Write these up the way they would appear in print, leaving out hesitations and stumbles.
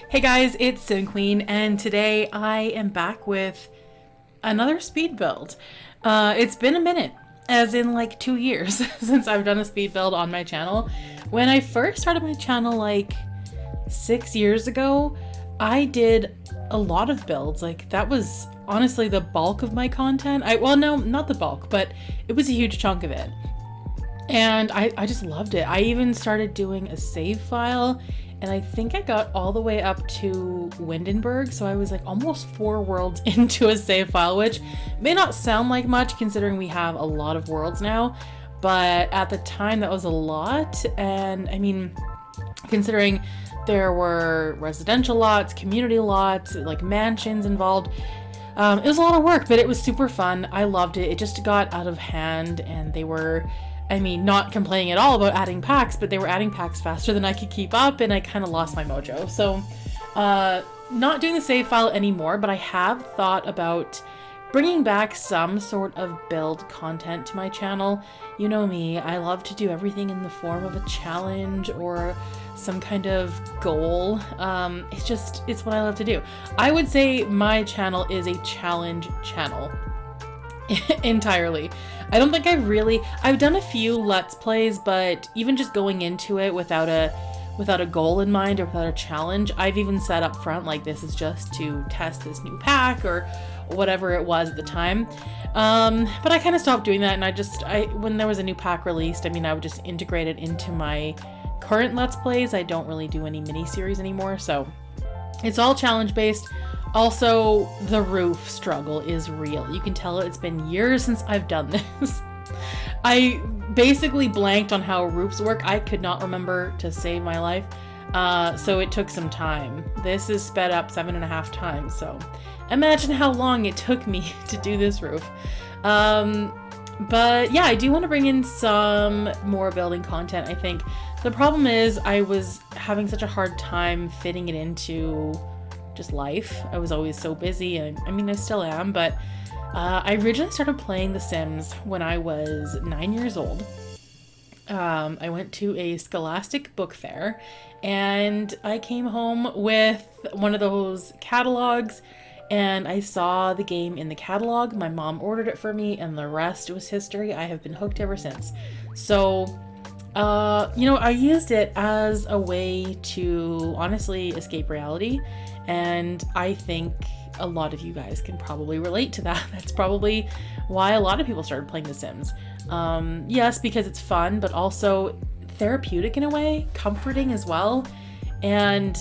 Hey guys, it's Sim Queen, and today I am back with another speed build. It's been a minute, as in like 2 years, since I've done a speed build on my channel. When I first started my channel like 6 years ago, I did a lot of builds. Like that was honestly the bulk of my content. Well, no, not the bulk, but it was a huge chunk of it. And I just loved it. I even started doing a save file, and I think I got all the way up to Windenburg, so I was like almost 4 worlds into a save file, which may not sound like much considering we have a lot of worlds now, but at the time that was a lot. And I mean, considering there were residential lots, community lots, like mansions involved, it was a lot of work, but it was super fun. I loved it. It just got out of hand, and they were, I mean, not complaining at all about adding packs, but they were adding packs faster than I could keep up, and I kind of lost my mojo. So, not doing the save file anymore, but I have thought about bringing back some sort of build content to my channel. You know me, I love to do everything in the form of a challenge or some kind of goal. It's what I love to do. I would say my channel is a challenge channel. Entirely. I don't think I've done a few Let's Plays, but even just going into it without a goal in mind or without a challenge, I've even said up front, like, this is just to test this new pack or whatever it was at the time. But I kind of stopped doing that, and when there was a new pack released, I mean, I would just integrate it into my current Let's Plays. I don't really do any mini-series anymore, so it's all challenge-based. Also, the roof struggle is real. You can tell it's been years since I've done this. I basically blanked on how roofs work. I could not remember to save my life. So it took some time. This is sped up 7.5 times. So imagine how long it took me to do this roof. But yeah, I do want to bring in some more building content, I think. The problem is I was having such a hard time fitting it into just life. I was always so busy, and I mean I still am, but I originally started playing The Sims when I was 9 years old. I went to a Scholastic book fair, and I came home with one of those catalogs, and I saw the game in the catalog. My mom ordered it for me, and the rest was history. I have been hooked ever since. So I used it as a way to honestly escape reality, and I think a lot of you guys can probably relate to that. That's probably why a lot of people started playing The Sims. Yes, because it's fun, but also therapeutic in a way, comforting as well. And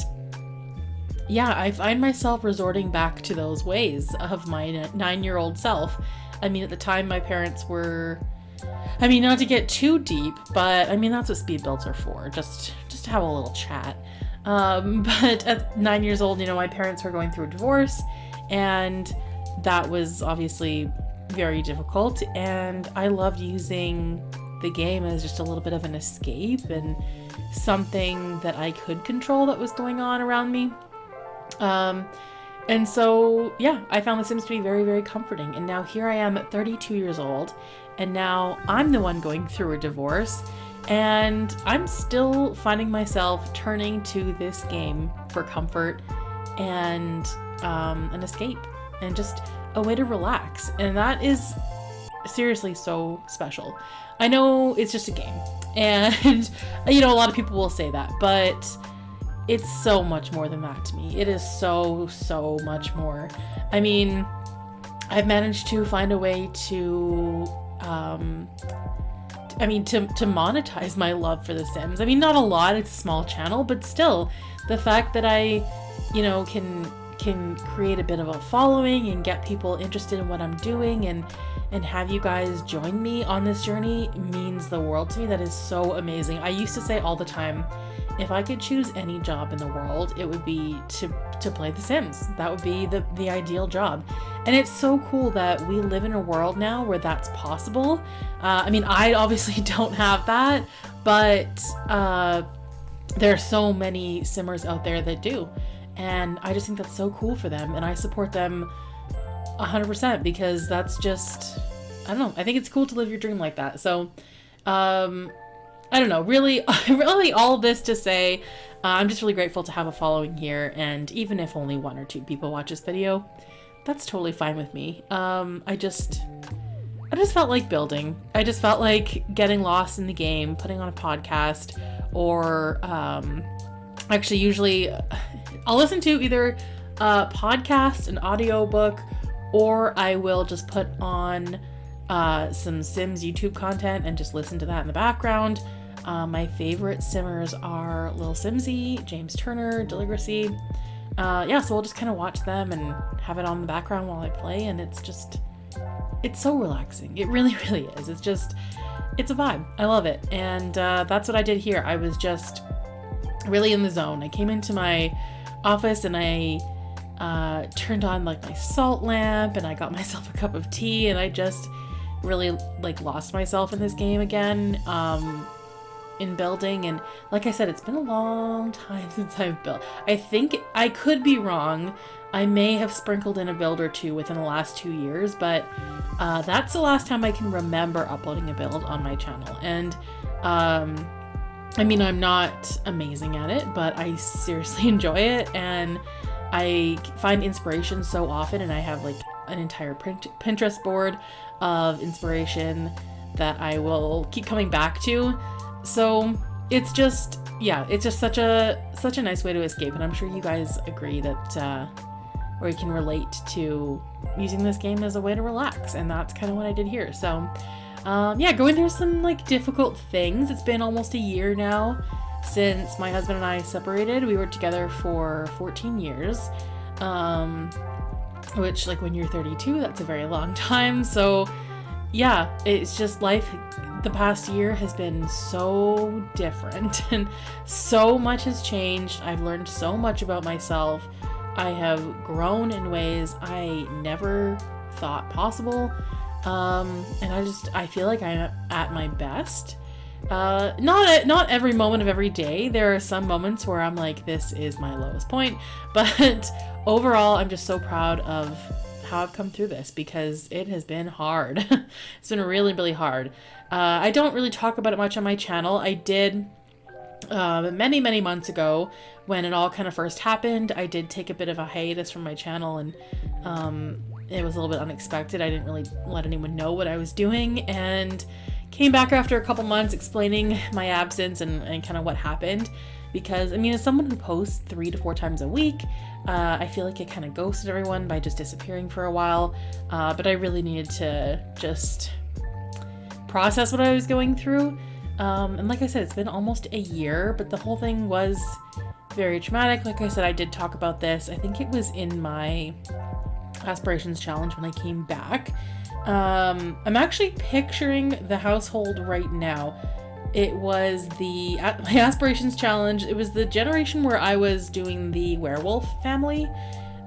yeah, I find myself resorting back to those ways of my 9-year-old self. I mean, at the time my parents were, I mean, not to get too deep, but I mean, that's what speed builds are for, just to have a little chat. But at 9 years old, my parents were going through a divorce, and that was obviously very difficult, and I loved using the game as just a little bit of an escape and something that I could control that was going on around me. And so, yeah, I found The Sims to be very, very comforting, and now here I am at 32 years old, and now I'm the one going through a divorce, and I'm still finding myself turning to this game for comfort and an escape and just a way to relax. And that is seriously so special. I know it's just a game, and a lot of people will say that, but it's so much more than that to me. It is so much more. I mean, I've managed to find a way to to monetize my love for The Sims. I mean, not a lot, it's a small channel, but still, the fact that I, can create a bit of a following and get people interested in what I'm doing and have you guys join me on this journey means the world to me. That is so amazing. I used to say all the time, if I could choose any job in the world, it would be to play The Sims. That would be the ideal job. And it's so cool that we live in a world now where that's possible. I mean, I obviously don't have that, but there are so many Simmers out there that do. And I just think that's so cool for them, and I support them 100% because that's just, I don't know, I think it's cool to live your dream like that. So I don't know, really, really all of this to say, I'm just really grateful to have a following here, and even if only 1 or 2 people watch this video, that's totally fine with me. I just felt like building. I just felt like getting lost in the game, putting on a podcast, or actually usually I'll listen to either a podcast, an audiobook, or I will just put on some Sims YouTube content and just listen to that in the background. My favorite Simmers are Lil Simsy, James Turner, Deligracy. Yeah, so we'll just kind of watch them and have it on in the background while I play, and it's so relaxing. It really, really is. It's a vibe. I love it. And that's what I did here. I was just really in the zone. I came into my office and I turned on like my salt lamp and I got myself a cup of tea, and I just really like lost myself in this game again, in building. And like I said, it's been a long time since I've built. I think I could be wrong. I may have sprinkled in a build or two within the last 2 years, but that's the last time I can remember uploading a build on my channel. And I mean, I'm not amazing at it, but I seriously enjoy it, and I find inspiration so often, and I have like an entire Pinterest board of inspiration that I will keep coming back to. So it's just, yeah, it's just such a nice way to escape, and I'm sure you guys agree that or you can relate to using this game as a way to relax, and that's kind of what I did here. So yeah, going through some like difficult things. It's been almost a year now since my husband and I separated. We were together for 14 years, which, like, when you're 32, that's a very long time. So yeah, it's just life. The past year has been so different and so much has changed. I've learned so much about myself. I have grown in ways I never thought possible. And I feel like I'm at my best. Not every moment of every day. There are some moments where I'm like, this is my lowest point, but overall, I'm just so proud of how I've come through this, because it has been hard. It's been really, really hard. I don't really talk about it much on my channel. I did many, many months ago when it all kind of first happened. I did take a bit of a hiatus from my channel, and it was a little bit unexpected. I didn't really let anyone know what I was doing, and came back after a couple months explaining my absence and kind of what happened. Because, I mean, as someone who posts 3 to 4 times a week, I feel like I kind of ghosted everyone by just disappearing for a while. But I really needed to just process what I was going through. And like I said, it's been almost a year, but the whole thing was very traumatic. Like I said, I did talk about this. I think it was in my aspirations challenge when I came back. I'm actually picturing the household right now. It was my aspirations challenge. It was the generation where I was doing the werewolf family,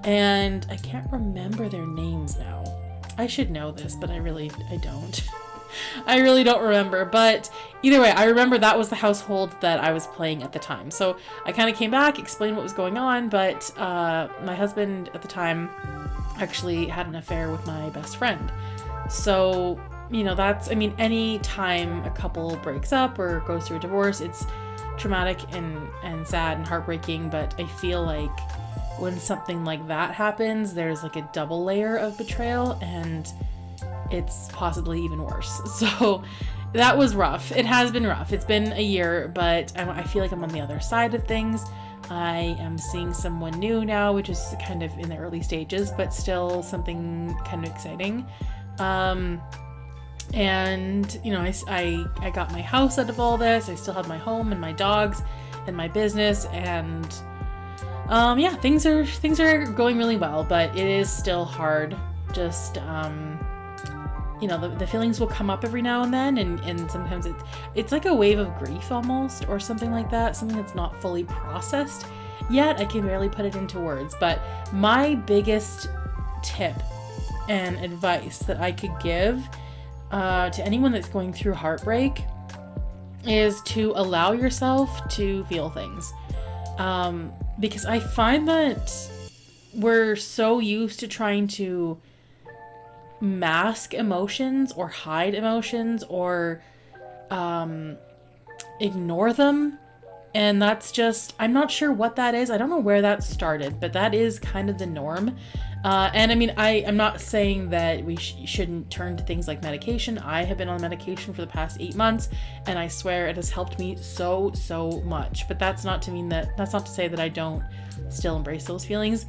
and I can't remember their names now. I should know this, but I don't. I really don't remember, but either way, I remember that was the household that I was playing at the time. So I kind of came back, explained what was going on, but my husband at the time actually had an affair with my best friend. So, you know, any time a couple breaks up or goes through a divorce, it's traumatic and sad and heartbreaking, but I feel like when something like that happens, there's like a double layer of betrayal, and it's possibly even worse. So that was rough. It has been rough. It's been a year, but I feel like I'm on the other side of things. I am seeing someone new now, which is kind of in the early stages, but still something kind of exciting. And, you know, I got my house out of all this. I still have my home and my dogs and my business, and yeah, things are going really well, but it is still hard. Just you know, the feelings will come up every now and then, and sometimes it's like a wave of grief almost, or something like that, something that's not fully processed yet. I can barely put it into words, but my biggest tip and advice that I could give to anyone that's going through heartbreak is to allow yourself to feel things. Because I find that we're so used to trying to mask emotions or hide emotions, or ignore them. And that's just, I'm not sure what that is. I don't know where that started, but that is kind of the norm. And I mean, I'm not saying that we shouldn't turn to things like medication. I have been on medication for the past 8 months, and I swear it has helped me so much. But that's not to say that I don't still embrace those feelings.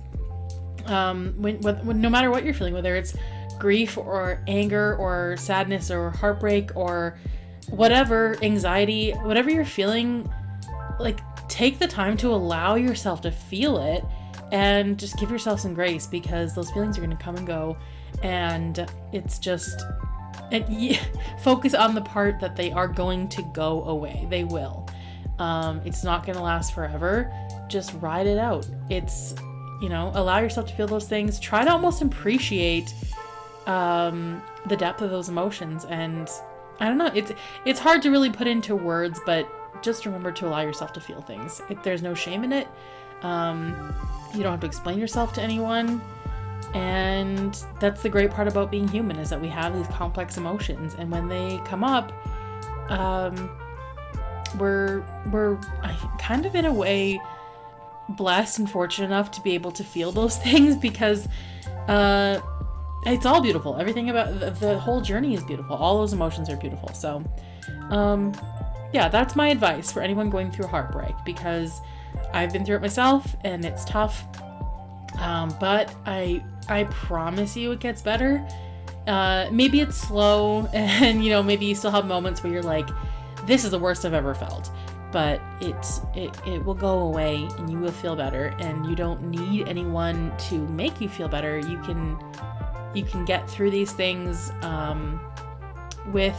When no matter what you're feeling, whether it's grief or anger or sadness or heartbreak or whatever, anxiety, whatever you're feeling, like, take the time to allow yourself to feel it and just give yourself some grace, because those feelings are going to come and go, and it's just, focus on the part that they are going to go away. They will. It's not going to last forever. Just ride it out. It's, allow yourself to feel those things. Try to almost appreciate the depth of those emotions. And I don't know, it's hard to really put into words, but just remember to allow yourself to feel things. There's no shame in it. You don't have to explain yourself to anyone. And that's the great part about being human, is that we have these complex emotions. And when they come up, we're kind of, in a way, blessed and fortunate enough to be able to feel those things, because it's all beautiful. Everything about the whole journey is beautiful. All those emotions are beautiful. So, yeah, that's my advice for anyone going through heartbreak, because I've been through it myself and it's tough. But I promise you it gets better. Maybe it's slow and, maybe you still have moments where you're like, this is the worst I've ever felt, but it will go away and you will feel better, and you don't need anyone to make you feel better. You can get through these things, with,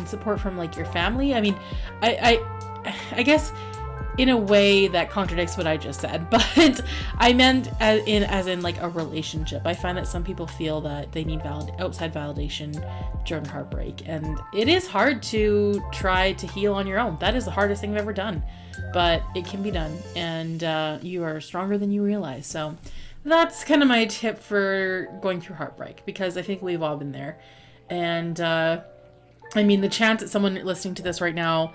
support from, like, your family. I guess in a way that contradicts what I just said, but I meant as in like a relationship. I find that some people feel that they need outside validation during heartbreak, and it is hard to try to heal on your own. That is the hardest thing I've ever done, but it can be done, and you are stronger than you realize. So that's kind of my tip for going through heartbreak, because I think we've all been there. And the chance that someone listening to this right now,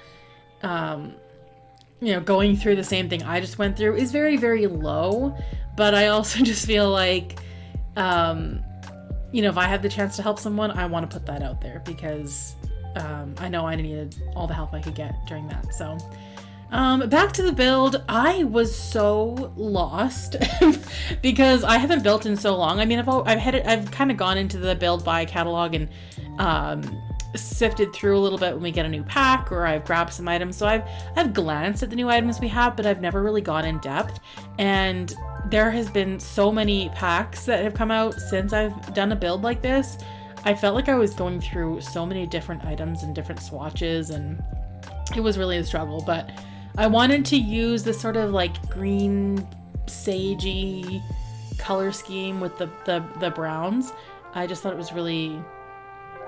going through the same thing I just went through is very, very low. But I also just feel like, if I have the chance to help someone, I want to put that out there, because I know I needed all the help I could get during that. So back to the build. I was so lost because I haven't built in so long. I've kind of gone into the build by catalog and sifted through a little bit when we get a new pack, or I've grabbed some items. So I've glanced at the new items we have, but I've never really gone in depth. And there has been so many packs that have come out since I've done a build like this. I felt like I was going through so many different items and different swatches, and it was really a struggle. But I wanted to use this sort of like green sagey color scheme with the browns. I just thought it was really,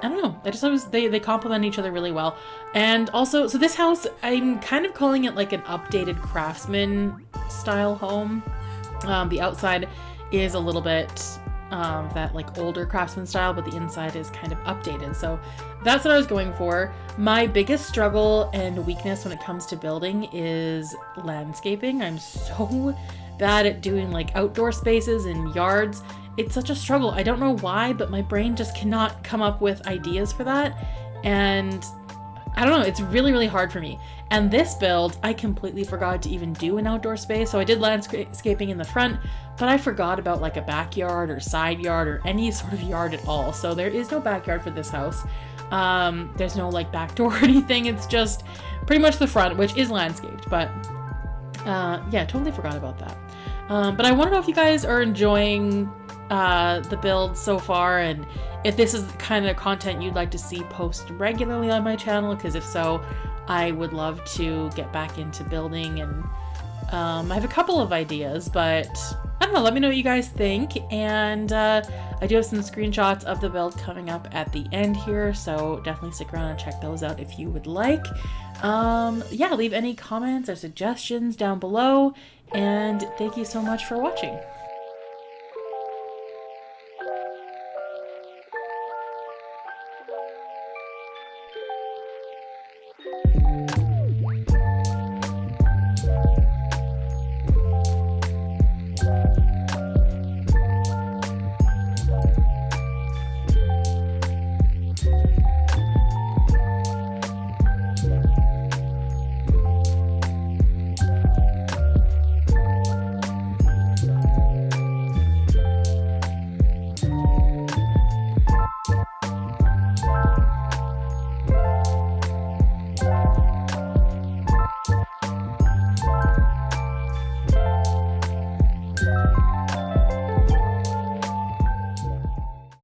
I don't know. I just thought they complement each other really well. And also, so this house, I'm kind of calling it like an updated craftsman style home. The outside is a little bit that like older craftsman style, but the inside is kind of updated. So that's what I was going for. My biggest struggle and weakness when it comes to building is landscaping. I'm so bad at doing like outdoor spaces and yards. It's such a struggle. I don't know why, but my brain just cannot come up with ideas for that. And I don't know, it's really, really hard for me. And this build, I completely forgot to even do an outdoor space. So I did landscaping in the front, but I forgot about like a backyard or side yard or any sort of yard at all. So there is no backyard for this house. There's no like back door or anything. It's just pretty much the front, which is landscaped. But yeah, totally forgot about that. But I want to know if you guys are enjoying the build so far, and if this is the kind of content you'd like to see post regularly on my channel, because if so, I would love to get back into building. And I have a couple of ideas, but I don't know, let me know what you guys think. And I do have some screenshots of the build coming up at the end here, so definitely stick around and check those out if you would like. Yeah, leave any comments or suggestions down below, and thank you so much for watching.